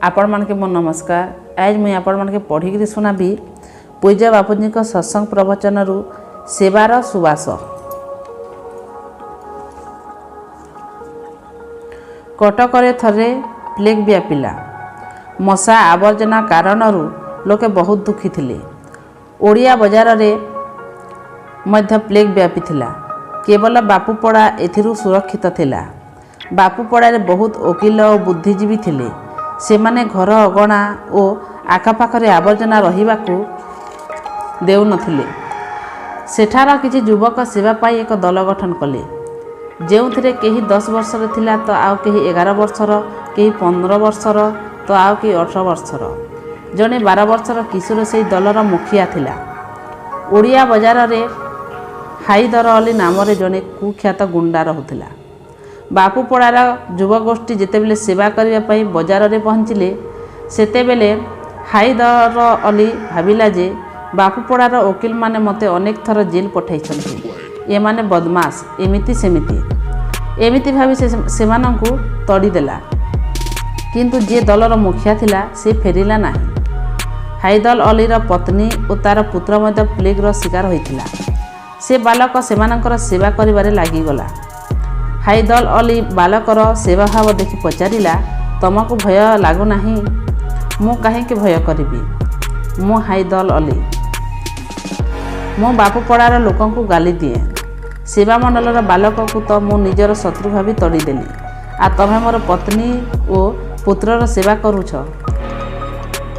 आपण मान के मो नमस्कार। आज मुझे आपण मान के पढ़ी सुनाबी पूज्य बापूजी सत्संग प्रवचन रु सेवार सुवास। कटकरे थरे प्लेग व्यापिला। मशा आवर्जना कारण लोके बहुत दुखी थिले। ओडिया बजार रे मध्य प्लेग व्यापी थिला। केवल बापूपड़ा एथिरु सुरक्षित थिला। बापूपड़ा रे बहुत वकील और बुद्धिजीवी थिले। सेमाने घर अगणा और आखपाखरे आवर्जना रहिबाकू देउ नथिले। सेठार किछि युवक सेवा पाई एक दल गठन कले। जेउथिरे केही 10 वर्षर थिला तो आउ केही 11 वर्षर, केही 15 वर्षर तो आउ केही 18 वर्षर। जने 12 वर्षर किशोर से दलर मुखिया थिला। ओडिया बजार रे हाईदर अली नाम रे जने कुख्यात गुंडा रहुथिला। बापूपड़ार युवगोष्ठी जितेबेले सेवा करने बजार रे पहुँचिले सेतेबेले हाईदर अली भाविला जे बापूपड़ार वकील माने मते अनेक थर जेल पठाइछन्ति। ये माने बदमाश एमिति सेमिति भावी सेमानंकु तड़ीदेला। किंतु जे दलर मुखिया थिला से फेरिला नाही। हाईदर अलीर पत्नी और तार पुत्र मध्य प्लेगर शिकार होइथिला। से बालक सेमानंकर सेवा करिबारे लागिगला। हाईदर अली बालकर सेवा भाव देखि पचारिला, तुमको भय लागु नाही? मु काहेकि भय करिबि? मु हाईदर अली। मो बापूपड़ार लोकंकु गाली दिए। सेवा मंडलर बालक को तो मु निजर शत्रु भावी तड़ीदेली। आ तमे मोर पत्नी और पुत्रर सेवा करूछ।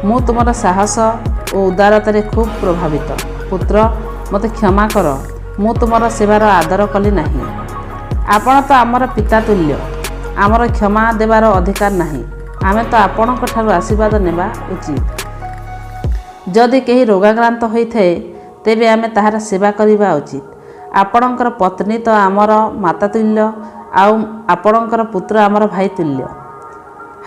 मु तुमर साहस और उदारतारे खूब प्रभावित। पुत्र मते क्षमा कर, मु तुमर सेवार आदर कली नाही। आपण तो आमर पिता तुल्य। आमर क्षमा देवार अधिकार नाही। आमे तो आपणक ठारु आशीर्वाद नेबा उचित। जदि केही रोगाक्रांत होइथे तेबे आमे ताहार सेवा करिबा उचित। आपणकर पत्नी तो आमर माता तुल्य, आउ आपणकर पुत्र आमर भाई तुल्य।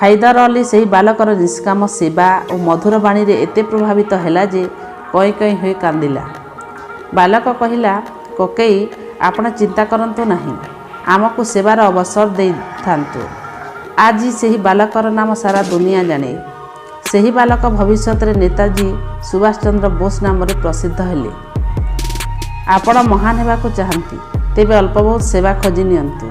हाईदर अली सही बालकर निष्काम सेवा और मधुर बाणी रे एते प्रभावित हैला जे कई कई होई कांदिला। बालक कहिला, कोकेई आपण चिंता करंतु नाही, आमको सेवार अवसर दे थांतु। आज सही बालकर नाम सारा दुनिया जाने। सही बालक भविष्य रे नेताजी सुभाष चंद्र बोस नाम रे प्रसिद्ध हेले। आपण महान हेबाकू चाहंती तेबे अल्प बहुत सेवा खोजी नियंतु।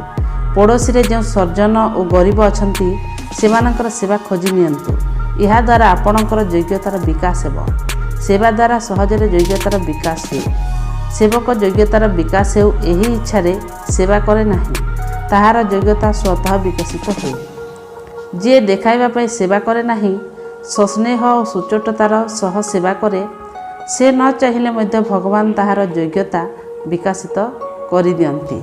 पड़ोसी रे जो सर्जन और गरीब अछंती सेमानंकर सेवा खोजी नियंतु। यहा द्वारा आपणकर योग्यतार विकास हेबो। सेवा द्वारा सहजरे योग्यतार विकास हे। सेवक योग्यतार विकास हेउ एही इच्छा रे सेवा करे नाही, ताहार योग्यता स्वतः विकसित हो। जे देखाइबा पई सेवा करे नाही, सस्नेह और सुचोटतार सह सेवा करे, से न चाहिए मध्य भगवान ताहार योग्यता विकसित करि दियंती।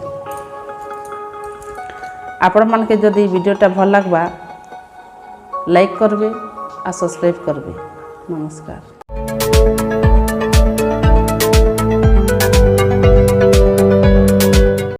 आपण मान के जदि वीडियोटा भल लागबा लाइक करबे आ सब्सक्राइब करबे। नमस्कार।